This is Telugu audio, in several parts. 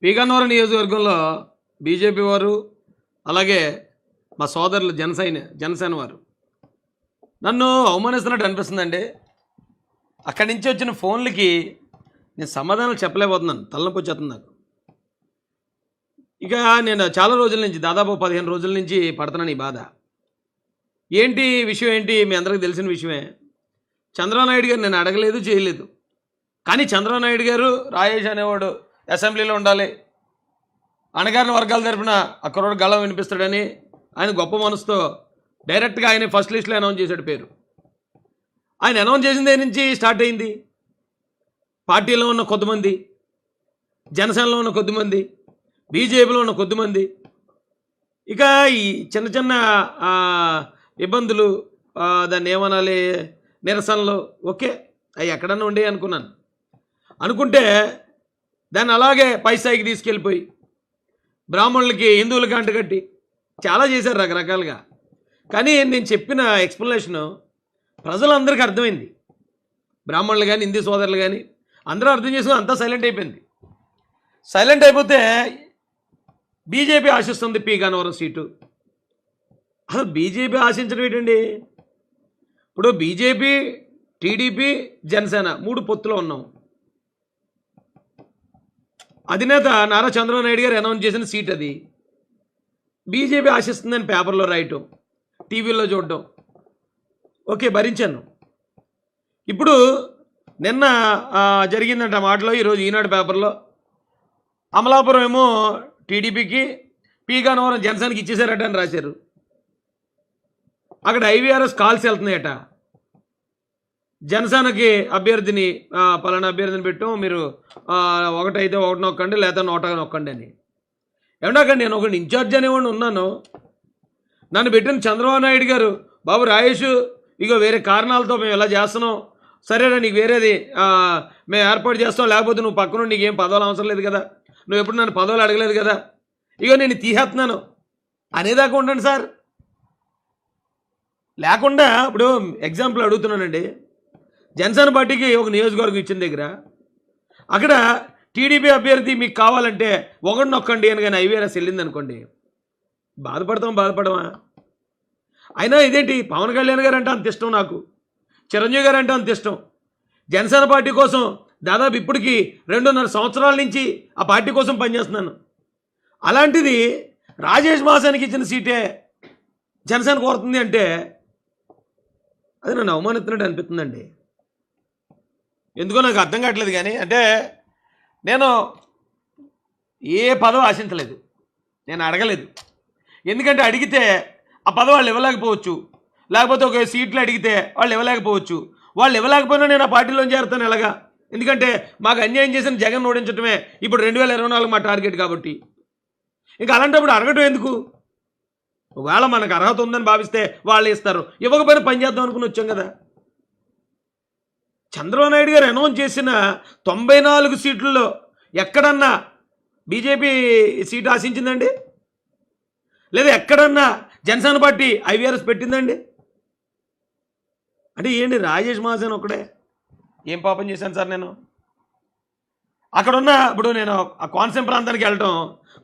పీగన్నవరం నియోజకవర్గంలో బీజేపీ వారు అలాగే మా సోదరులు జనసేన వారు నన్ను అవమానిస్తున్నట్టు అనిపిస్తుందండి. అక్కడి నుంచి వచ్చిన ఫోన్లకి నేను సమాధానాలు చెప్పలేకపోతున్నాను. తలనొప్పి వచ్చేస్తుంది నాకు. ఇక నేను చాలా రోజుల నుంచి దాదాపు 15 రోజుల నుంచి పడుతున్నాను ఈ బాధ. ఏంటి విషయం ఏంటి మీ అందరికీ తెలిసిన విషయమే. చంద్రబాబు నాయుడు గారు నేను అడగలేదు చేయలేదు, కానీ చంద్రబాబు నాయుడు గారు రాజేష్ అనేవాడు అసెంబ్లీలో ఉండాలి, అణగారిన వర్గాల తరపున అక్కడోడు గళం వినిపిస్తాడని ఆయన గొప్ప మనసుతో డైరెక్ట్గా ఆయన ఫస్ట్ లిస్ట్లో అనౌన్స్ చేశాడు పేరు. ఆయన అనౌన్స్ చేసిన దగ్గర నుంచి స్టార్ట్ అయింది. పార్టీలో ఉన్న కొద్దిమంది, జనసేనలో ఉన్న కొద్దిమంది, బీజేపీలో ఉన్న కొద్దిమంది, ఇక ఈ చిన్న చిన్న ఇబ్బందులు, దాన్ని ఏమనాలి, నిరసనలు, ఓకే అవి ఎక్కడన్నా ఉండే అనుకుంటే దాన్ని అలాగే పై స్థాయికి తీసుకెళ్ళిపోయి బ్రాహ్మణులకి హిందువులకి అంటగట్టి చాలా చేశారు రకరకాలుగా. కానీ నేను చెప్పిన ఎక్స్ప్లెనేషను ప్రజలందరికీ అర్థమైంది. బ్రాహ్మణులు కానీ హిందూ సోదరులు కానీ అందరూ అర్థం చేసుకుని అంతా సైలెంట్ అయిపోయింది. సైలెంట్ అయిపోతే బీజేపీ ఆశిస్తుంది పీగన్నవరం సీటు. అసలు బీజేపీ ఆశించడం ఏంటండి? ఇప్పుడు బీజేపీ, టీడీపీ, జనసేన 3 పొత్తులో ఉన్నాం. అధినేత నారా చంద్రబాబు నాయుడు గారు అనౌన్స్ చేసిన సీట్ అది. బీజేపీ ఆశిస్తుందని పేపర్లో రాయటం, టీవీలో చూడటం, ఓకే భరించాను. ఇప్పుడు నిన్న జరిగిందంట మాటలో, ఈరోజు ఈనాడు పేపర్లో అమలాపురం ఏమో టీడీపీకి, పీగన్నవరం జనసేనకి ఇచ్చేసారట అని రాశారు. అక్కడ ఐవీఆర్ఎస్ కాల్స్ వెళ్తున్నాయట. జనసేనకి అభ్యర్థిని పలానా అభ్యర్థిని పెట్టాం, మీరు 1 అయితే 1 నొక్కండి, లేదా 100 నొక్కండి అని. ఏమన్నాకండి, నేను ఒకటి ఇన్ఛార్జ్ అనేవాడిని ఉన్నాను. నన్ను పెట్టిన చంద్రబాబు నాయుడు గారు, బాబు రాయేష్ ఇగో వేరే కారణాలతో మేము ఇలా చేస్తున్నాం, సరేనా నీకు వేరేది మేము ఏర్పాటు చేస్తాం, లేకపోతే నువ్వు పక్కన నీకు ఏం పదవులు అవసరం లేదు కదా, నువ్వు ఎప్పుడు నన్ను పదవులు అడగలేదు కదా, ఇగో నేను తీసేస్తున్నాను అనేదాకా ఉండండి సార్. లేకుండా ఇప్పుడు ఎగ్జాంపుల్ అడుగుతున్నానండి, జనసేన పార్టీకి ఒక నియోజకవర్గం ఇచ్చిన దగ్గర అక్కడ టీడీపీ అభ్యర్థి మీకు కావాలంటే 1 నొక్కండి అని కానీ ఐవీఆర్ఎస్ వెళ్ళింది అనుకోండి, బాధపడమా? అయినా ఇదేంటి, పవన్ కళ్యాణ్ గారు అంటే అంత ఇష్టం నాకు, చిరంజీవి గారు అంటే అంత ఇష్టం. జనసేన పార్టీ కోసం దాదాపు ఇప్పటికి 2.5 సంవత్సరాల నుంచి ఆ పార్టీ కోసం పనిచేస్తున్నాను. అలాంటిది రాజేష్ మాసానికి ఇచ్చిన సీటే జనసేన కోరుతుంది అంటే అది నన్ను అవమానిస్తున్నట్టు అనిపిస్తుందండి. ఎందుకో నాకు అర్థం కావట్లేదు. కానీ అంటే నేను ఏ పదవి ఆశించలేదు, నేను అడగలేదు. ఎందుకంటే అడిగితే ఆ పదవి వాళ్ళు ఇవ్వలేకపోవచ్చు, లేకపోతే ఒక సీట్లు అడిగితే వాళ్ళు ఇవ్వలేకపోవచ్చు. వాళ్ళు ఇవ్వలేకపోయినా నేను ఆ పార్టీలో చేరుతాను ఎలాగా? ఎందుకంటే మాకు అన్యాయం చేసిన జగన్ ఓడించడమే ఇప్పుడు 2024 మా టార్గెట్ కాబట్టి. ఇంకా అలాంటప్పుడు అడగటం ఎందుకు? ఒకవేళ మనకు అర్హత ఉందని భావిస్తే వాళ్ళు ఇస్తారు, ఇవ్వకపోయినా పని చేద్దాం అనుకుని వచ్చాం కదా. చంద్రబాబు నాయుడు గారు అనౌన్స్ చేసిన 94 సీట్లలో ఎక్కడన్నా బీజేపీ సీటు ఆశించిందండి? లేదా ఎక్కడన్నా జనసేన పార్టీ ఐవీఆర్ఎస్ పెట్టిందండి? అంటే ఏంటి, రాజేష్ మహాసేన్ ఒకడే ఏం పాపం చేశాను సార్ నేను? అక్కడున్న ఇప్పుడు నేను ఆ కోనసీమ ప్రాంతానికి వెళ్ళటం,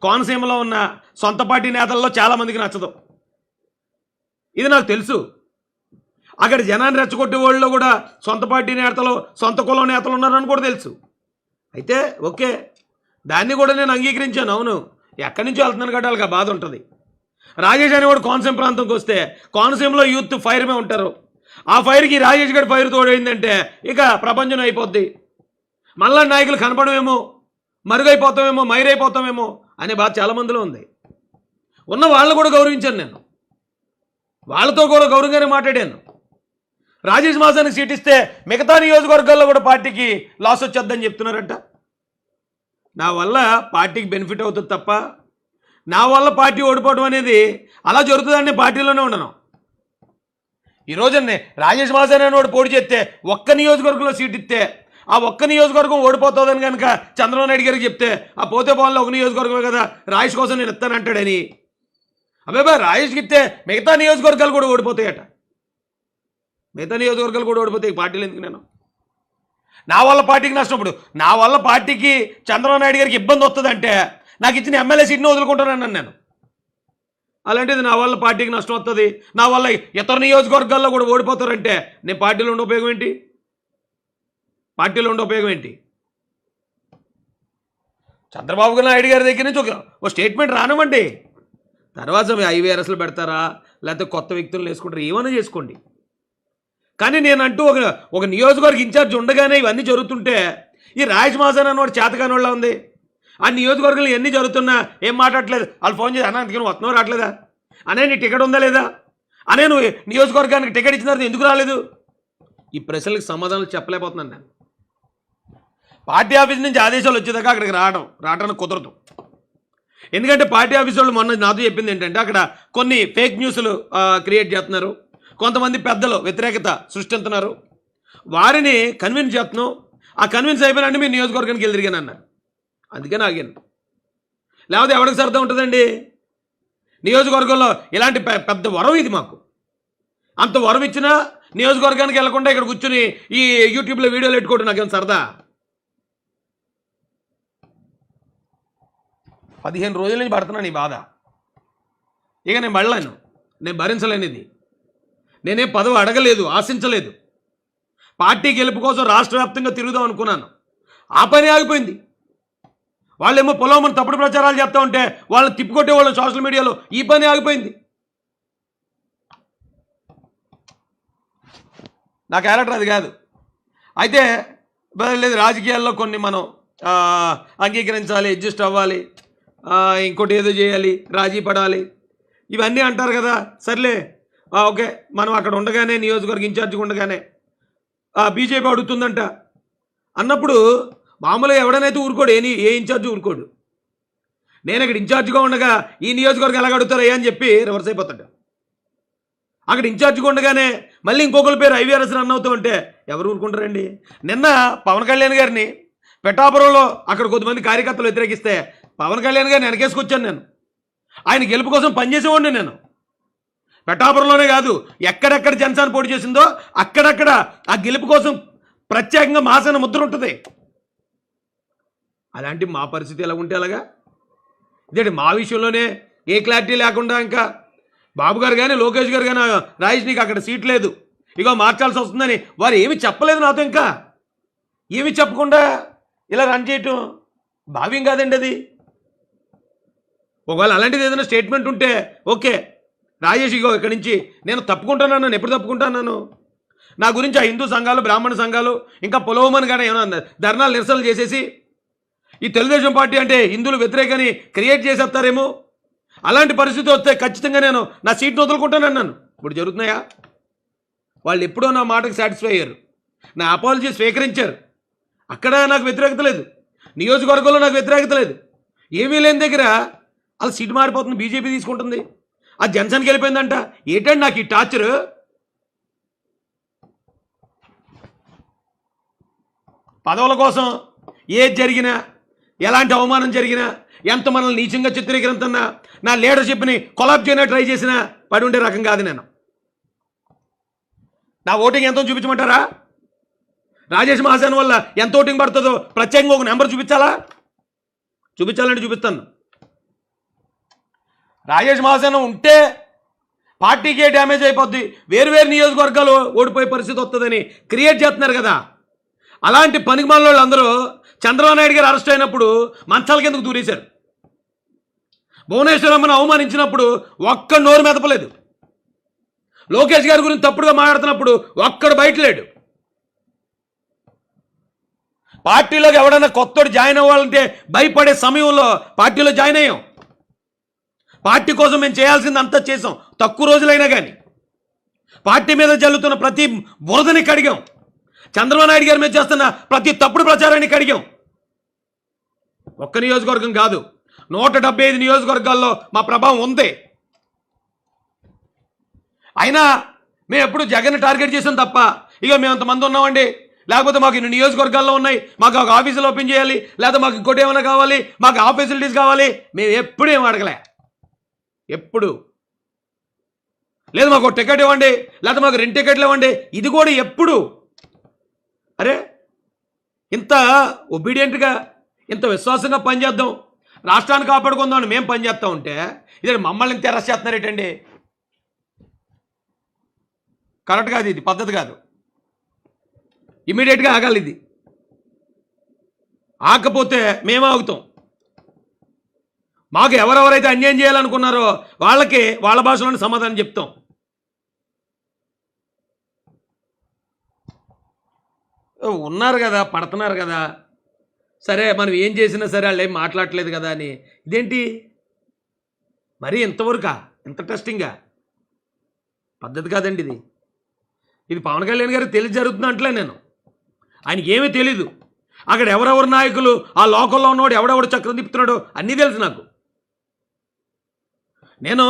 కోనసీమలో ఉన్న సొంత పార్టీ నేతల్లో చాలామందికి నచ్చదు, ఇది నాకు తెలుసు. అక్కడ జనాన్ని రెచ్చగొట్టే వాళ్ళలో కూడా సొంత పార్టీ నేతలు, సొంత కులం నేతలు ఉన్నారని కూడా తెలుసు. అయితే ఓకే, దాన్ని కూడా నేను అంగీకరించాను. అవును, ఎక్కడి నుంచో వెళ్తున్నాను కాబట్టి వాళ్ళకి ఆ బాధ ఉంటుంది. రాజేష్ అనేవాడు కోనసీమ ప్రాంతంకి వస్తే కోనసీమలో యూత్ ఫైర్ మీద ఉంటారు. ఆ ఫైర్కి రాజేష్ గారి ఫైర్ తోడైందంటే ఇక ప్రపంచం అయిపోద్ది. మళ్ళా నాయకులు కనపడమేమో, మరుగైపోతామేమో, మైరైపోతామేమో అనే బాధ చాలామందిలో ఉంది. ఉన్న వాళ్ళని కూడా గౌరవించాను నేను, వాళ్ళతో కూడా గౌరవంగానే మాట్లాడాను. రాజేష్ మాసానికి సీట్ ఇస్తే మిగతా నియోజకవర్గాల్లో కూడా పార్టీకి లాస్ వచ్చేద్దని చెప్తున్నారంట. నా వల్ల పార్టీకి బెనిఫిట్ అవుతుంది తప్ప నా వల్ల పార్టీ ఓడిపోవడం అనేది అలా జరుగుతుందని పార్టీలోనే ఉండను. ఈరోజు రాజేష్ మాసాని వాడు పోటీ చేస్తే ఒక్క నియోజకవర్గంలో సీట్ ఇస్తే ఆ ఒక్క నియోజకవర్గం ఓడిపోతుందని కనుక చంద్రబాబు నాయుడు గారికి చెప్తే, ఆ పోతే పోవాలో ఒక నియోజకవర్గమే కదా, రాజేష్ కోసం నేను ఇస్తానంటాడని. అబ్బాయి రాజేష్కి ఇస్తే మిగతా నియోజకవర్గాలు కూడా ఓడిపోతాయట. మిగతా నియోజకవర్గాలు కూడా ఓడిపోతాయి పార్టీలు ఎందుకు? నేను నా వల్ల పార్టీకి నష్టం. ఇప్పుడు నా వల్ల పార్టీకి చంద్రబాబు నాయుడు గారికి ఇబ్బంది వస్తుందంటే నాకు ఇచ్చిన ఎమ్మెల్యే సీట్ని వదులుకుంటానన్నాను నేను. అలాంటిది నా వల్ల పార్టీకి నష్టం వస్తుంది, నా వల్ల ఇతర నియోజకవర్గాల్లో కూడా ఓడిపోతారంటే నేను పార్టీలో ఉండే ఉపయోగం ఏంటి? పార్టీలో ఉండే ఉపయోగం ఏంటి? చంద్రబాబు నాయుడు గారి దగ్గర నుంచి ఒక స్టేట్మెంట్ రానివ్వండి. తర్వాత ఐవీఆర్ఎస్లు పెడతారా, లేకపోతే కొత్త వ్యక్తులను వేసుకుంటారా, ఏమైనా చేసుకోండి. కానీ నేనంటూ ఒక నియోజకవర్గ ఇన్ఛార్జ్ ఉండగానే ఇవన్నీ జరుగుతుంటే ఈ రాజేష్ మాసాన్ అన్నవాడు చేతకాని వాళ్ళ ఉంది. ఆ నియోజకవర్గంలో ఎన్ని జరుగుతున్నా ఏం మాట్లాడట్లేదు. వాళ్ళు ఫోన్ చేసి అన్న అందుకని నువ్వు వస్తున్నావు రావట్లేదా, అనే నీ టికెట్ ఉందా లేదా, అనే నువ్వు నియోజకవర్గానికి టికెట్ ఇచ్చిన తర్వాత ఎందుకు రాలేదు? ఈ ప్రశ్నలకు సమాధానాలు చెప్పలేకపోతున్నాను నేను. పార్టీ ఆఫీస్ నుంచి ఆదేశాలు వచ్చేదాకా అక్కడికి రావడానికి కుదరదు. ఎందుకంటే పార్టీ ఆఫీస్ వాళ్ళు మొన్న నాతో చెప్పింది ఏంటంటే అక్కడ కొన్ని ఫేక్ న్యూస్లు క్రియేట్ చేస్తున్నారు, కొంతమంది పెద్దలు వ్యతిరేకత సృష్టిస్తున్నారు, వారిని కన్విన్స్ చేస్తున్నాం. ఆ కన్విన్స్ అయిపోయినంటే మీరు నియోజకవర్గానికి వెళ్ళి తిరిగాను అన్నారు. అందుకని ఆగాను. లేకపోతే ఎవరికి సరదా ఉంటుందండి? నియోజకవర్గంలో ఇలాంటి పెద్ద వరం ఇది మాకు. అంత వరం ఇచ్చినా నియోజకవర్గానికి వెళ్లకుండా ఇక్కడ కూర్చుని ఈ యూట్యూబ్లో వీడియోలు పెట్టుకోవడం నాకేం సరదా? 15 రోజుల నుంచి పడుతున్నాను ఈ బాధ. ఇక నేను పడలేను, నేను భరించలేనిది. నేనేం పదవి అడగలేదు, ఆశించలేదు. పార్టీ గెలుపు కోసం రాష్ట్ర వ్యాప్తంగా తిరుగుదాం అనుకున్నాను. ఆ పని ఆగిపోయింది. వాళ్ళేమో పొలవమని తప్పుడు ప్రచారాలు చేస్తూ ఉంటే వాళ్ళని తిప్పుకొట్టేవాళ్ళు సోషల్ మీడియాలో. ఈ పని ఆగిపోయింది. నా క్యారెక్టర్ అది కాదు. అయితే లేదు, రాజకీయాల్లో కొన్ని మనం అంగీకరించాలి, అడ్జస్ట్ అవ్వాలి, ఇంకోటి ఏదో చేయాలి, రాజీ పడాలి, ఇవన్నీ అంటారు కదా. సర్లే, ఓకే. మనం అక్కడ ఉండగానే నియోజకవర్గ ఇన్ఛార్జిగా ఉండగానే బీజేపీ అడుగుతుందంట అన్నప్పుడు మామూలుగా ఎవడనైతే ఊరుకోడు, ఏ ఇన్ఛార్జ్ ఊరుకోడు. నేను ఇక్కడ ఇన్ఛార్జిగా ఉండగా ఈ నియోజకవర్గం ఎలాగ అడుగుతారో అని చెప్పి రివర్స్ అయిపోతాడు. అక్కడ ఇన్ఛార్జిగా ఉండగానే మళ్ళీ ఇంకొకరి పేరు ఐవీఆర్ఎస్ రన్ అవుతూ ఉంటే ఎవరు ఊరుకుంటారండి? నిన్న పవన్ కళ్యాణ్ గారిని పిఠాపురంలో అక్కడ కొంతమంది కార్యకర్తలు వ్యతిరేకిస్తే పవన్ కళ్యాణ్ గారిని వెనకేసుకొచ్చాను నేను. ఆయన గెలుపు కోసం పనిచేసేవాడిని నేను. పిఠాపురంలోనే కాదు, ఎక్కడెక్కడ జనసేన పోటీ చేసిందో అక్కడక్కడ ఆ గెలుపు కోసం ప్రత్యేకంగా మాసేన ముద్ర ఉంటుంది. అలాంటి మా పరిస్థితి ఎలా ఉంటే అలాగా? ఇదేంటి మా విషయంలోనే ఏ క్లారిటీ లేకుండా ఇంకా బాబు గారు కానీ లోకేష్ గారు కానీ రాజేష్ నీకు అక్కడ సీట్ లేదు, ఇగో మార్చాల్సి వస్తుందని వారు ఏమి చెప్పలేదు నాతో. ఇంకా ఏమి చెప్పకుండా ఇలా రన్ చేయటం భావ్యం కాదండి అది. ఒకవేళ అలాంటిది ఏదైనా స్టేట్మెంట్ ఉంటే ఓకే, రాజేష్ ఇగో ఇక్కడి నుంచి నేను తప్పుకుంటున్నాను. ఎప్పుడు తప్పుకుంటున్నాను? నా గురించి ఆ హిందూ సంఘాలు, బ్రాహ్మణ సంఘాలు ఇంకా పొలవమని కానీ ఏమైనా ధర్నాలు నిరసనలు చేసేసి ఈ తెలుగుదేశం పార్టీ అంటే హిందువులు వ్యతిరేకని క్రియేట్ చేసేస్తారేమో. అలాంటి పరిస్థితి వస్తే ఖచ్చితంగా నేను నా సీట్ను వదులుకుంటానన్నాను. ఇప్పుడు జరుగుతున్నాయా? వాళ్ళు ఎప్పుడో నా మాటకు సాటిస్ఫై అయ్యారు, నా అపాలజీ స్వీకరించారు. అక్కడ నాకు వ్యతిరేకత లేదు, నియోజకవర్గంలో నాకు వ్యతిరేకత లేదు. ఏమీ లేని దగ్గర అలా సీటు మారిపోతుంది, బీజేపీ తీసుకుంటుంది, ఆ జనసేనకి వెళ్ళిపోయిందంట. ఏంటండి నాకు ఈ టార్చరు? పదవుల కోసం ఏది జరిగినా, ఎలాంటి అవమానం జరిగినా, ఎంత మనల్ని నీచంగా చిత్రీకరించున్నా, నా లీడర్షిప్ని కొలాబ్ చేయడానికి ట్రై చేసినా పడి ఉండే రకం కాదు నేను. నా ఓటింగ్ ఎంతో చూపించమంటారా? రాజేష్ మహాసేన వల్ల ఎంత ఓటింగ్ పడుతుందో ప్రత్యేకంగా ఒక నెంబర్ చూపించాలంటే చూపిస్తాను. రాజేష్ మహాసేన ఉంటే పార్టీకే డ్యామేజ్ అయిపోద్ది, వేరు నియోజకవర్గాలు ఓడిపోయే పరిస్థితి వస్తుందని క్రియేట్ చేస్తున్నారు కదా. అలాంటి పనికిమాలిన వాళ్ళు అందరూ చంద్రబాబు నాయుడు గారు అరెస్ట్ అయినప్పుడు మంచాల కిందకు దూరేశారు. భువనేశ్వరమ్మను అవమానించినప్పుడు ఒక్క నోరు మెదపలేదు. లోకేష్ గారి గురించి తప్పుడుగా మాట్లాడుతున్నప్పుడు ఒక్కడు బయటలేడు. పార్టీలోకి ఎవడన్నా కొత్తడు జాయిన్ అవ్వాలంటే భయపడే సమయంలో పార్టీలో జాయిన్ అయ్యాం. పార్టీ కోసం మేము చేయాల్సింది అంతా చేసాం, తక్కువ రోజులైనా కానీ. పార్టీ మీద జల్లుతున్న ప్రతి బురదని కడిగాం. చంద్రబాబు నాయుడు గారి మీద చేస్తున్న ప్రతి తప్పుడు ప్రచారాన్ని కడిగాం. ఒక్క నియోజకవర్గం కాదు, 175 నియోజకవర్గాల్లో మా ప్రభావం ఉంది. అయినా మేము ఎప్పుడు జగన్ టార్గెట్ చేసాం తప్ప, ఇక మేము అంతమంది ఉన్నామండి, లేకపోతే మాకు ఇన్ని నియోజకవర్గాల్లో ఉన్నాయి, మాకు ఒక ఆఫీసులు ఓపెన్ చేయాలి, లేదా మాకు ఇంకోటి ఏమైనా కావాలి, మాకు ఆ ఫెసిలిటీస్ కావాలి, మేము ఎప్పుడు ఏం అడగలే. ఎప్పుడు లేదు మాకు ఒక టికెట్ ఇవ్వండి, లేకపోతే మాకు 2 టికెట్లు ఇవ్వండి, ఇది కూడా ఎప్పుడు. అరే ఇంత ఒబీడియంట్గా ఇంత విశ్వాసంగా పనిచేద్దాం, రాష్ట్రాన్ని కాపాడుకుందాం అని మేము పనిచేస్తూ ఉంటే ఇది మమ్మల్ని ఇంత అరెస్ట్ చేస్తున్నారేటండి? కరెక్ట్ కాదు, ఇది పద్ధతి కాదు. ఇమీడియట్గా ఆగాలి. ఇది ఆకపోతే మేము ఆగుతాం. మాకు ఎవరెవరైతే అన్యాయం చేయాలనుకున్నారో వాళ్ళకి వాళ్ళ భాషలోనే సమాధానం చెప్తాం. ఉన్నారు కదా, పడుతున్నారు కదా, సరే మనం ఏం చేసినా సరే వాళ్ళు ఏం మాట్లాడట్లేదు కదా అని. ఇదేంటి మరీ ఇంతవరకా? ఇంత టెస్టింగా? పద్ధతి కాదండి ఇది. ఇది పవన్ కళ్యాణ్ గారికి తెలిసి జరుగుతుంది అంటలే నేను. ఆయనకి ఏమీ తెలీదు. అక్కడ ఎవరెవరు నాయకులు, ఆ లోకల్లో ఉన్నవాడు ఎవడెవడు చక్రం తిప్పుతున్నాడో అన్నీ తెలుసు నాకు. నేను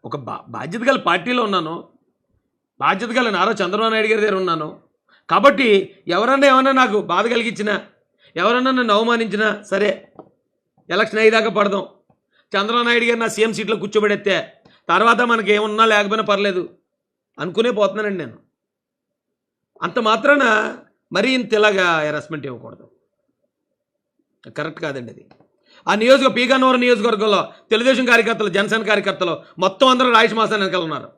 ఒక బాధ్యత గల పార్టీలో ఉన్నాను, బాధ్యత గల నారా చంద్రబాబు నాయుడు గారి దగ్గర ఉన్నాను. కాబట్టి ఎవరన్నా ఏమన్నా నాకు బాధ కలిగించినా, ఎవరన్నా నన్ను అవమానించినా సరే, ఎలక్షన్ అయ్యేదాకా పడదాం. చంద్రబాబు నాయుడు గారు నా సీఎం సీట్లో కూర్చోబెడితే తర్వాత మనకి ఏమున్నా లేకపోయినా పర్లేదు అనుకునే పోతున్నానండి నేను. అంత మాత్రాన మరీ ఇంత ఇలాగా హెరాస్మెంట్ ఇవ్వకూడదు, కరెక్ట్ కాదండి అది. ఆ పీగన్నవరం నియోజకవర్గంలో తెలుగుదేశం కార్యకర్తలు, జనసేన కార్యకర్తలు మొత్తం అందరూ రాయేష్ మాసాన్ని వెనకాల ఉన్నారు.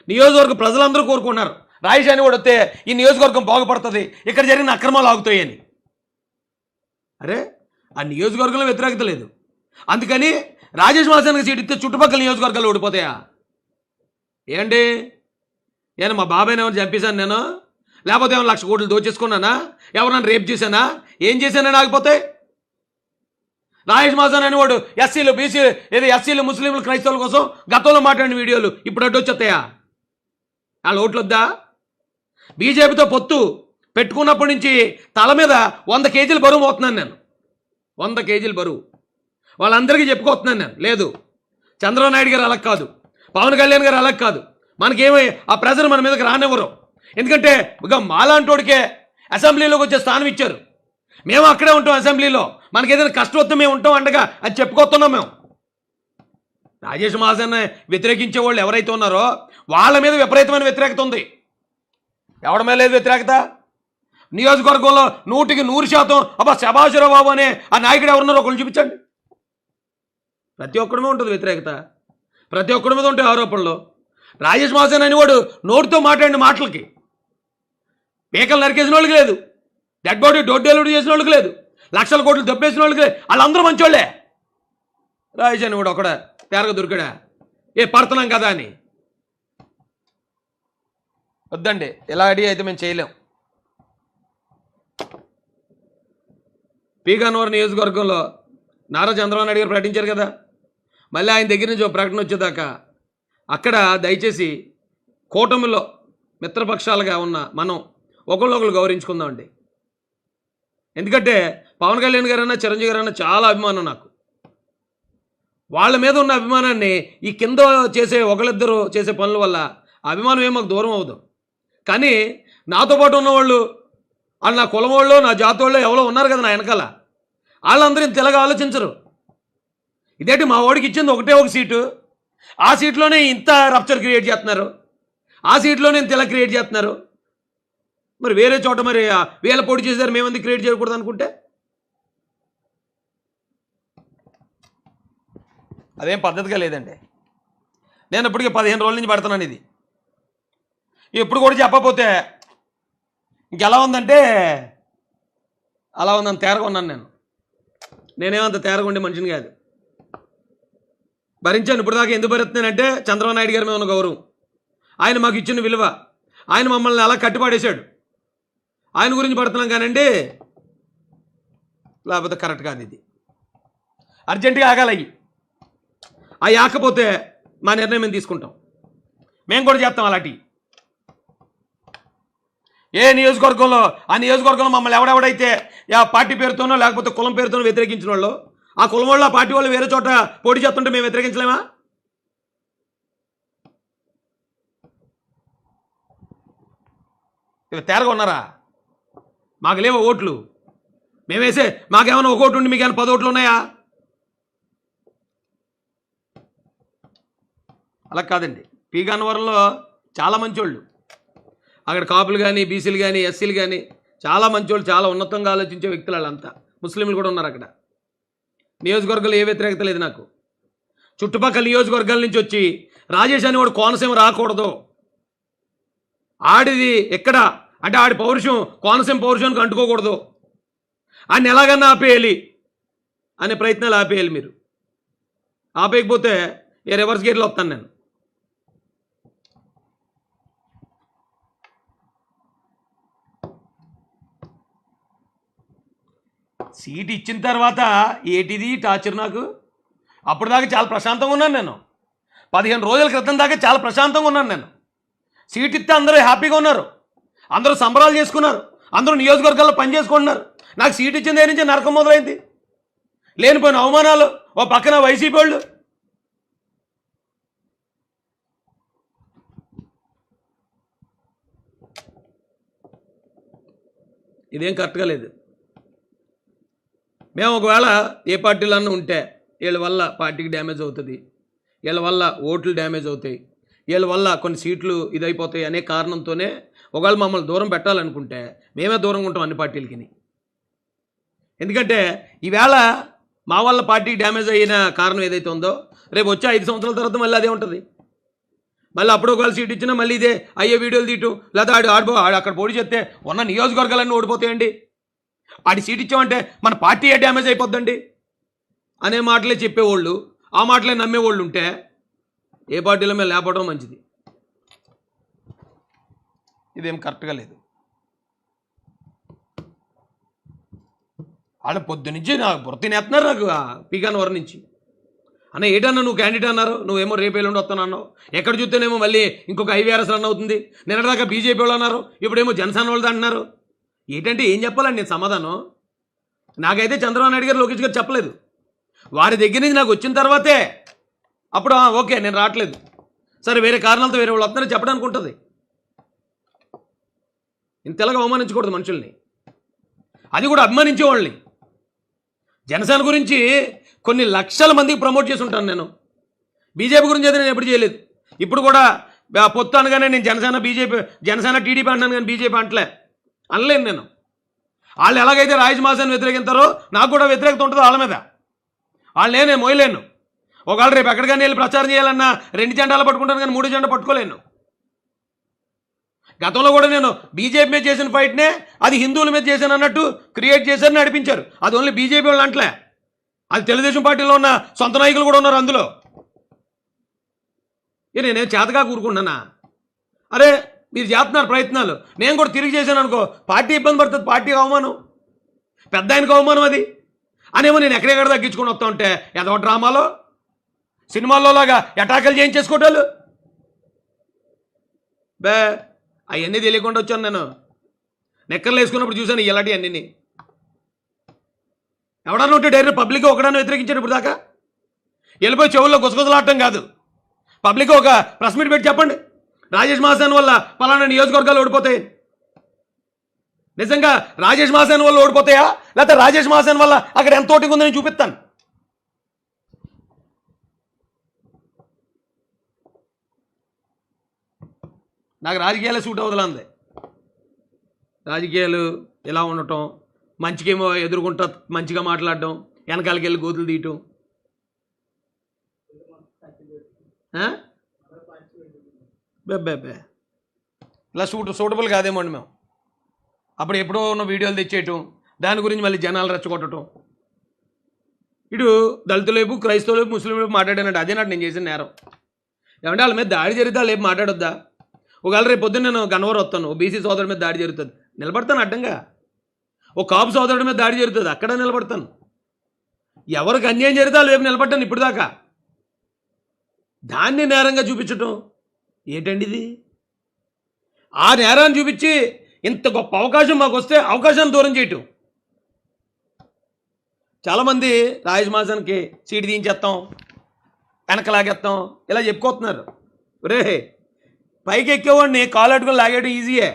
నియోజకవర్గ ప్రజలందరూ కోరుకున్నారు రాయేష్ అని కూడా వస్తే ఈ నియోజకవర్గం బాగుపడుతుంది, ఇక్కడ జరిగిన అక్రమాలు ఆగుతాయని. అరే ఆ నియోజకవర్గంలో వ్యతిరేకత లేదు, అందుకని రాజేష్ మాసానికి సీట్ ఇస్తే చుట్టుపక్కల నియోజకవర్గాలు ఓడిపోతాయా ఏంటి? నేను మా బాబాయ్ని ఎవరు చంపేశాను నేను, లేకపోతే ఏమైనా 1,00,000 కోట్లు దోచేసుకున్నానా, ఎవరన్నా రేపు చేశానా, ఏం చేశానని ఆగిపోతే? రాయేష్ మాసాన్ అని వాడు ఎస్సీలు, బీసీలు, ఏదో ఎస్సీలు, ముస్లింలు, క్రైస్తవుల కోసం గతంలో మాట్లాడిన వీడియోలు ఇప్పుడు అడ్డు వచ్చేస్తాయా? వాళ్ళ ఓట్లు వద్దా? బీజేపీతో పొత్తు పెట్టుకున్నప్పటి నుంచి తల మీద 100 కేజీలు బరువు మోతున్నాను నేను, 100 కేజీలు బరువు. వాళ్ళందరికీ చెప్పుకోతున్నాను నేను. లేదు, చంద్రబాబు నాయుడు గారు అలా కాదు, పవన్ కళ్యాణ్ గారు అలా కాదు. మనకేమో ఆ ప్రెజర్ మన మీదకి రానివ్వరు. ఎందుకంటే ఇక మాలాంటోడికే అసెంబ్లీలోకి వచ్చే స్థానం ఇచ్చారు. మేము అక్కడే ఉంటాం అసెంబ్లీలో, మనకి ఏదైనా కష్టం వస్తే మేము ఉంటాం అండగా అది చెప్పుకొస్తున్నాం మేము. రాజేష్ మహాజన్ వ్యతిరేకించే వాళ్ళు ఎవరైతే ఉన్నారో వాళ్ళ మీద విపరీతమైన వ్యతిరేకత ఉంది. ఎవరి మీద లేదు వ్యతిరేకత? నియోజకవర్గంలో 100% అబ్బా శభాషురా బాబు అనే ఆ నాయకుడు ఎవరున్నారో ఒకళ్ళు చూపించండి. ప్రతి ఒక్కడి మీద ఉంటుంది వ్యతిరేకత, ప్రతి ఒక్కడి మీద ఉంటాయి ఆరోపణలు. రాజేష్ మహాజన్ అని వాడు నోటితో మాట్లాడిన మాటలకి పీకలు నరికేసిన వాళ్ళకి లేదు, డెడ్ బాడీ డోర్ డెలివరీ చేసిన వాళ్ళకి లేదు, 1,00,000 కోట్లు దెబ్బేసిన వాళ్ళకి లేదు. వాళ్ళందరూ మంచోళ్ళే. రాజేష్ అని వాడు ఒకడ తేరగ దొరికాడా పడుతున్నాం కదా అని. వద్దండి, ఇలా అడిగి అయితే మేము చేయలేం. పీగన్నవరం నియోజకవర్గంలో నారా చంద్రబాబు నాయుడు గారు ప్రకటించారు కదా, మళ్ళీ ఆయన దగ్గర నుంచి ఒక ప్రకటన వచ్చేదాకా అక్కడ దయచేసి కూటమిలో మిత్రపక్షాలుగా ఉన్న మనం ఒకళ్ళొకరు గౌరవించుకుందామండి. ఎందుకంటే పవన్ కళ్యాణ్ గారన్నా, చిరంజీవి గారన్నా చాలా అభిమానం నాకు. వాళ్ళ మీద ఉన్న అభిమానాన్ని ఈ కింద చేసే ఒకళ్ళిద్దరు చేసే పనుల వల్ల అభిమానం ఏం మాకు దూరం అవుదాం. కానీ నాతో పాటు ఉన్నవాళ్ళు, వాళ్ళు నా కులం వాళ్ళు, నా జాతి వాళ్ళు ఎవరో ఉన్నారు కదా నా వెనకాల, వాళ్ళందరూ ఇంత ఇలాగా ఆలోచించరు. ఇదేంటి మా వాడికి ఇచ్చింది ఒకటే ఒక సీటు, ఆ సీట్లోనే ఇంత రప్చర్ క్రియేట్ చేస్తున్నారు, ఆ సీట్లోనే ఇంత ఇలా క్రియేట్ చేస్తున్నారు. మరి వేరే చోట మరి వీళ్ళ పోటీ చేశారు, మేమంది క్రియేట్ చేయకూడదు అనుకుంటే అదేం పద్ధతిగా లేదండి. నేను ఇప్పటికీ 15 రోజుల నుంచి పడుతున్నాను ఇది. ఎప్పుడు కూడా చెప్పకపోతే ఇంకెలా ఉందంటే అలా ఉందని తేరగా ఉన్నాను నేనేమంత తేరగా ఉండే మనిషిని కాదు. భరించాను. ఇప్పుడు దాకా ఎందుకు భరిస్తున్నానంటే చంద్రబాబు నాయుడు గారి మీద ఉన్న గౌరవం, ఆయన మాకు ఇచ్చిన విలువ, ఆయన మమ్మల్ని అలా కట్టిపాడేశాడు, ఆయన గురించి పడుతున్నాం కానండి. లేకపోతే కరెక్ట్ కాదు ఇది. అర్జెంటుగా ఆగాలి. అవి ఆకపోతే మా నిర్ణయం మేము తీసుకుంటాం. మేము కూడా చేస్తాం అలాంటివి. ఏ నియోజకవర్గంలో ఆ నియోజకవర్గంలో మమ్మల్ని ఎవడెవడైతే ఆ పార్టీ పేరుతోనో లేకపోతే కులం పేరుతోనో వ్యతిరేకించిన వాళ్ళు, ఆ కులం వాళ్ళు ఆ పార్టీ వాళ్ళు వేరే చోట పోటీ చేస్తుంటే మేము వ్యతిరేకించలేమా? తేరగా ఉన్నారా? మాకు లేవో ఓట్లు, మేమేసే మాకేమైనా ఒక ఓటు ఉండి మీకు ఏమైనా 10 ఓట్లు ఉన్నాయా? అలా కాదండి. పీగన్నవరంలో చాలా మంచోళ్ళు, అక్కడ కాపులు కానీ, బీసీలు కానీ, ఎస్సీలు కానీ చాలా మంచోళ్ళు, చాలా ఉన్నతంగా ఆలోచించే వ్యక్తులు వాళ్ళంతా. ముస్లింలు కూడా ఉన్నారు అక్కడ. నియోజకవర్గాలు ఏ వ్యతిరేకత లేదు నాకు. చుట్టుపక్కల నియోజకవర్గాల నుంచి వచ్చి రాజేష్ అనేవాడు కోనసీమ రాకూడదు, ఆడిది ఎక్కడ అంటే ఆడి పౌరుషం కోనసీమ పౌరుషానికి అంటుకోకూడదు, ఆయన ఎలాగన్నా ఆపేయాలి అనే ప్రయత్నాలు ఆపేయాలి. మీరు ఆపేయకపోతే ఏ రివర్స్ గేర్లో వస్తాను నేను. సీట్ ఇచ్చిన తర్వాత ఏటిది టార్చర్ నాకు? అప్పుడు దాకా చాలా ప్రశాంతంగా ఉన్నాను నేను. 15 రోజుల క్రితం దాకా చాలా ప్రశాంతంగా ఉన్నాను నేను. సీట్ ఇస్తే అందరూ హ్యాపీగా ఉన్నారు, అందరూ సంబరాలు చేసుకున్నారు, అందరూ నియోజకవర్గాల్లో పనిచేసుకుంటున్నారు. నాకు సీట్ ఇచ్చిన దగ్గర నుంచి నరకం మొదలైంది. లేనిపోయిన అవమానాలు, ఓ పక్కన వైసీపీ వాళ్ళు. ఇదేం కరెక్ట్గా లేదు. మేము ఒకవేళ ఏ పార్టీలన్నా ఉంటే వీళ్ళ వల్ల పార్టీకి డ్యామేజ్ అవుతుంది, వీళ్ళ వల్ల ఓట్లు డ్యామేజ్ అవుతాయి, వీళ్ళ వల్ల కొన్ని సీట్లు ఇదైపోతాయి అనే కారణంతోనే ఒకవేళ మమ్మల్ని దూరం పెట్టాలనుకుంటే మేమే దూరంగా ఉంటాం అన్ని పార్టీలకి. ఎందుకంటే ఈవేళ మా వల్ల పార్టీకి డ్యామేజ్ అయిన కారణం ఏదైతే ఉందో రేపు వచ్చే 5 సంవత్సరాల తర్వాత మళ్ళీ అదే ఉంటుంది. మళ్ళీ అప్పుడు ఒకవేళ సీట్ ఇచ్చినా మళ్ళీ ఇదే అయ్యే వీడియోలు తీయటం, లేదా ఆడు అక్కడ పోటీ చేస్తే ఉన్న నియోజకవర్గాలన్నీ ఓడిపోతాయండి, ఆడి సీట్ ఇచ్చామంటే మన పార్టీ డ్యామేజ్ అయిపోద్దండి అనే మాటలే చెప్పేవాళ్ళు, ఆ మాటలే నమ్మేవాళ్ళు ఉంటే ఏ పార్టీలో మేము లేపడం మంచిది. ఇదేం కరెక్ట్గా లేదు. వాళ్ళు పొద్దునుంచి నాకు బుర్రతినేస్తున్నారు, నాకు పీకాన్ వరం నుంచి. అన్న ఏంటన్నా నువ్వు క్యాండిడేట్ అన్నారు, నువ్వేమో రేపు ఎల్లుండి వస్తానన్నావు, ఎక్కడ చూస్తేనేమో మళ్ళీ ఇంకొక IVRS రన్ అవుతుంది, నిన్నటిదాకా బీజేపీ వాళ్ళు అన్నారు, ఇప్పుడేమో జనసేన వాళ్ళు అంటున్నారు. ఏంటంటే ఏం చెప్పాలండి నేను సమాధానం? నాకైతే చంద్రబాబు నాయుడు గారు, లోకేష్ గారు చెప్పలేదు. వారి దగ్గర నుంచి నాకు వచ్చిన తర్వాతే అప్పుడు ఓకే నేను రావట్లేదు, సరే వేరే కారణాలతో వేరే వాళ్ళు వస్తారని చెప్పడానికి ఉంటుంది. ఇంతలాగా అవమానించకూడదు మనుషుల్ని, అది కూడా అభిమానించే వాళ్ళని. జనసేన గురించి కొన్ని లక్షల మందికి ప్రమోట్ చేసి ఉంటాను నేను. బీజేపీ గురించి అయితే నేను ఎప్పుడు చేయలేదు. ఇప్పుడు కూడా పొత్తు అనగానే నేను జనసేన టీడీపీ అంటున్నాను, కానీ బీజేపీ అనలేను నేను. వాళ్ళు ఎలాగైతే రాజేష్ మాసాన్ని వ్యతిరేకించారో నాకు కూడా వ్యతిరేకత ఉంటుందో వాళ్ళ మీద. వాళ్ళు నేను మోయలేను. ఒకవేళ రేపు ఎక్కడికైనా వెళ్ళి ప్రచారం చేయాలన్నా 2 జెండాలు పట్టుకుంటాను, కానీ 3 జెండా పట్టుకోలేను. గతంలో కూడా నేను బీజేపీ మీద చేసిన ఫైట్నే అది హిందువుల మీద చేశాను అన్నట్టు క్రియేట్ చేశారని నడిపించారు. అది ఓన్లీ బీజేపీ వాళ్ళు అంటలే, అది తెలుగుదేశం పార్టీలో ఉన్న సొంత నాయకులు కూడా ఉన్నారు అందులో. నేనేం చేతగా కూరుకుంటున్నానా? అరే మీరు చేస్తున్నారు ప్రయత్నాలు, నేను కూడా తిరిగి చేశాను అనుకో పార్టీ ఇబ్బంది పడుతుంది, పార్టీకి అవమానం, పెద్ద ఆయనకు అవమానం అది అనేమో నేను ఎక్కడెక్కడ తగ్గించుకొని వస్తా ఉంటే ఏదో డ్రామాలో సినిమాల్లో లాగా అటాకులు చేయించేసుకోవటాలు అవన్నీ తెలియకుండా వచ్చాను నేను. నెక్కర్లు వేసుకున్నప్పుడు చూశాను ఇలాంటి అన్నీ. ఎవడన్నా ఉంటే డైరెక్ట్ పబ్లిక్ ఒకడన్నా వ్యతిరేకించాడు ఇప్పుడు దాకా? వెళ్ళిపోయి చెవుల్లో గుసగుసలాడటం కాదు, పబ్లిక్ ఒక ప్రెస్ మీట్ పెట్టి చెప్పండి రాజేష్ మాసాన్ వల్ల పలానా నియోజకవర్గాలు ఓడిపోతాయి. నిజంగా రాజేష్ మాసాన్ వల్ల ఓడిపోతాయా, లేకపోతే రాజేష్ మాసాన్ వల్ల అక్కడ ఎంత ఓటింగ్ ఉందని చూపిస్తాను. నాకు రాజకీయాలే సూట్ అవుదలంది. రాజకీయాలు ఎలా ఉండటం, మంచికేమో ఎదుర్కొంటా మంచిగా మాట్లాడటం, వెనకాలకి వెళ్ళి గోతులు తీయటం, బే ఇలా సూటబుల్ కాదేమో అండి మేము. అప్పుడు ఎప్పుడో ఉన్న వీడియోలు తెచ్చేయటం, దాని గురించి మళ్ళీ జనాలు రెచ్చగొట్టడం. ఇటు దళితులేపు, క్రైస్తవులేపు, ముస్లింలేపు మాట్లాడానంటే అదే నాటి నేను చేసిన నేరం. ఏమంటే వాళ్ళ మీద దాడి జరిగితే వాళ్ళు ఏపు మాట్లాడొద్దా? ఒకవేళ రేపు పొద్దున్న నేను గన్నవరం వస్తాను, బీసీ సోదరుడి మీద దాడి జరుగుతుంది, నిలబడతాను అడ్డంగా. ఓ కాపు సోదరుడి మీద దాడి జరుగుతుంది, అక్కడ నిలబడతాను. ఎవరికి అన్యాయం జరిగితే వాళ్ళు వైపు నిలబడ్డాను ఇప్పుడు దాకా. దాన్ని నేరంగా చూపించటం ఏంటండి ఇది? ఆ నేరాన్ని చూపించి ఇంత గొప్ప అవకాశం మాకు వస్తే అవకాశాన్ని దూరం చేయటం. చాలామంది రాజేష్ మాసానికి సీటు తీయించేస్తాం, వెనకలాగేస్తాం ఇలా చెప్పుకోతున్నారు. రే పైకి ఎక్కేవాడిని కాలు అట్టుకొని లాగేయడం ఈజీయే,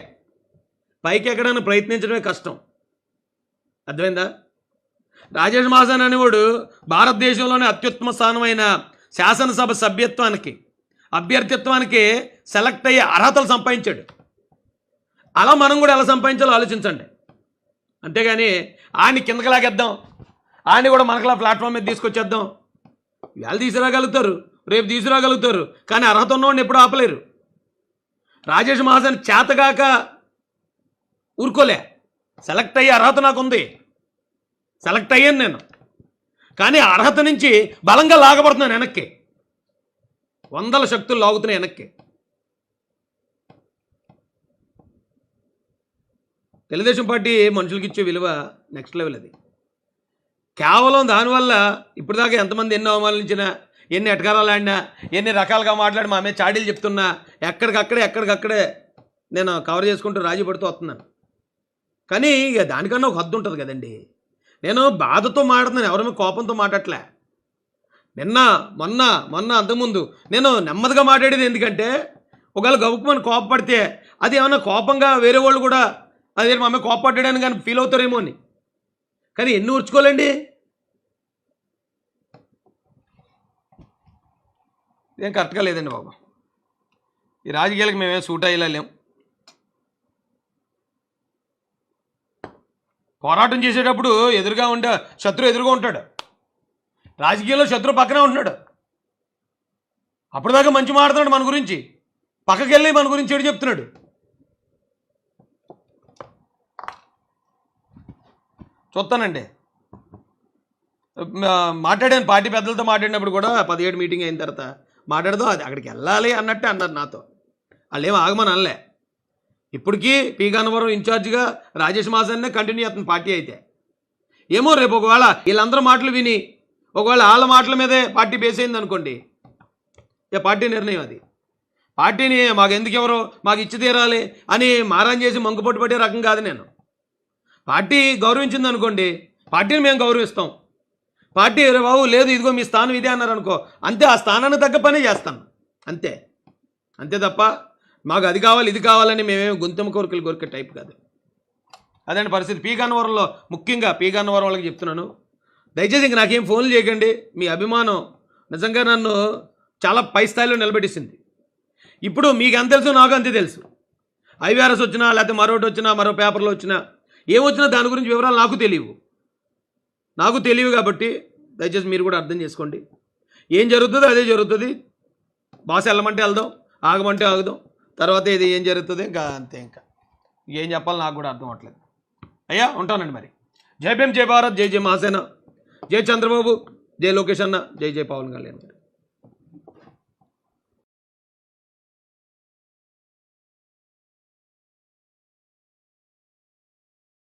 పైకి ఎక్కడానికి ప్రయత్నించడమే కష్టం. అర్థమైందా? రాజేష్ మాసాన్ అనేవాడు భారతదేశంలోనే అత్యుత్తమ స్థానమైన శాసనసభ సభ్యత్వానికి, అభ్యర్థిత్వానికి సెలెక్ట్ అయ్యే అర్హతలు సంపాదించాడు. అలా మనం కూడా ఎలా సంపాదించాలో ఆలోచించండి. అంతేగాని ఆడిని కిందకి లాగేద్దాం, ఆడిని కూడా మనకలా ప్లాట్ఫామ్ మీద తీసుకొచ్చేద్దాం. ఇవాళ తీసుకురాగలుగుతారు, రేపు తీసుకురాగలుగుతారు, కానీ అర్హత ఉన్నవాడిని ఎప్పుడు ఆపలేరు. రాజేష్ మహాజన్ చేతగాక ఊరుకోలే, సెలెక్ట్ అయ్యే అర్హత నాకుంది, సెలెక్ట్ అయ్యాను నేను. కానీ అర్హత నుంచి బలంగా లాగబడుతున్నాను వెనక్కి, వందల శక్తులు లాగుతున్నాయి వెనక్కి. తెలుగుదేశం పార్టీ మనుషులకి ఇచ్చే విలువ నెక్స్ట్ లెవెల్. అది కేవలం దానివల్ల ఇప్పుడు దాకా ఎంతమంది ఎన్ని అవమానించినా, ఎన్ని ఎటకారాలు ఆడినా, ఎన్ని రకాలుగా మాట్లాడి మా మీద చాడీలు చెప్తున్నా ఎక్కడికక్కడే నేను కవర్ చేసుకుంటూ రాజీ పడుతూ వస్తున్నాను. కానీ ఇక దానికన్నా ఒక హద్దు ఉంటుంది కదండి. నేను బాధతో మాట్లాడుతున్నాను, ఎవరి మీద కోపంతో మాట్లాడలే. నిన్న మొన్న అంతకుముందు నేను నెమ్మదిగా మాట్లాడేది. ఎందుకంటే ఒకవేళ గబుక్కుమని కోపపడితే అది ఏమన్నా కోపంగా వేరే వాళ్ళు కూడా అదే మా అమ్మాయి కోపపడ్డాడని కానీ ఫీల్ అవుతారేమో అని. కానీ ఎన్ని ఊర్చుకోలేండి. ఏం కరెక్ట్గా లేదండి బాబు. ఈ రాజకీయాలకు మేమేం సూట్ అయ్యేలేం. పోరాటం చేసేటప్పుడు ఎదురుగా ఉండే శత్రువు ఎదురుగా ఉంటాడు, రాజకీయాల్లో శత్రువు పక్కనే ఉంటున్నాడు. అప్పటిదాకా మంచి మాట్లాడుతున్నాడు మన గురించి, పక్కకి వెళ్ళి మన గురించి చెడు చెప్తున్నాడు. చూస్తానండి. మాట్లాడాను పార్టీ పెద్దలతో మాట్లాడినప్పుడు కూడా 17 మీటింగ్ అయిన తర్వాత మాట్లాడదాం, అది అక్కడికి వెళ్ళాలి అన్నట్టే అన్నారు నాతో. వాళ్ళు ఏమో ఆగమని అనలే. ఇప్పటికీ పి గన్నవరం ఇన్ఛార్జిగా రాజేష్ మహాజన్నే కంటిన్యూ అవుతుంది పార్టీ అయితే. ఏమో రేపు ఒకవేళ వీళ్ళందరూ మాటలు విని ఒకవేళ వాళ్ళ మాటల మీదే పార్టీ బేస్ అయింది అనుకోండి, ఇక పార్టీ నిర్ణయం అది. పార్టీని మాకు ఎందుకు ఎవరో మాకు ఇచ్చి తీరాలి అని మారాన్ చేసి మంకుపట్టు పట్టే రకం కాదు నేను. పార్టీ గౌరవించింది అనుకోండి, పార్టీని మేము గౌరవిస్తాం. పార్టీ బాబు లేదు ఇదిగో మీ స్థానం ఇదే అన్నారు అనుకో, అంతే, ఆ స్థానానికి తగ్గ పనే చేస్తాను, అంతే తప్ప మాకు అది కావాలి ఇది కావాలని మేమేమి గొంతెమ్మ కోరికలు కోరికే టైప్ కాదు. అదండి పరిస్థితి. పి గన్నవరంలో ముఖ్యంగా పి గన్నవరం వాళ్ళకి చెప్తున్నాను, దయచేసి ఇంక నాకేం ఫోన్లు చేయకండి. మీ అభిమానం నిజంగా నన్ను చాలా పై స్థాయిలో నిలబెట్టింది. ఇప్పుడు మీకు ఎంత తెలుసు నాకు అంతే తెలుసు. ఐవీఆర్ఎస్ వచ్చినా లేకపోతే మరొకటి వచ్చినా మరో పేపర్లో వచ్చినా ఏమొచ్చినా దాని గురించి వివరాలు నాకు తెలియవు కాబట్టి దయచేసి మీరు కూడా అర్థం చేసుకోండి. ఏం జరుగుతుందో అదే జరుగుతుంది. బాస్ వెళ్ళమంటే వెళ్దాం, ఆగమంటే ఆగుదాం, తర్వాత ఇది ఏం జరుగుతుంది ఇంకా అంతే. ఇంకా ఏం చెప్పాలో నాకు కూడా అర్థం అవ్వట్లేదు. అయ్యా ఉంటానండి మరి. జై భీమ్, జై భారత్, జై జై మహాసేన, జై చంద్రబాబు, జై లోకేష్ అన్న, జై జై పవన్ కళ్యాణ్.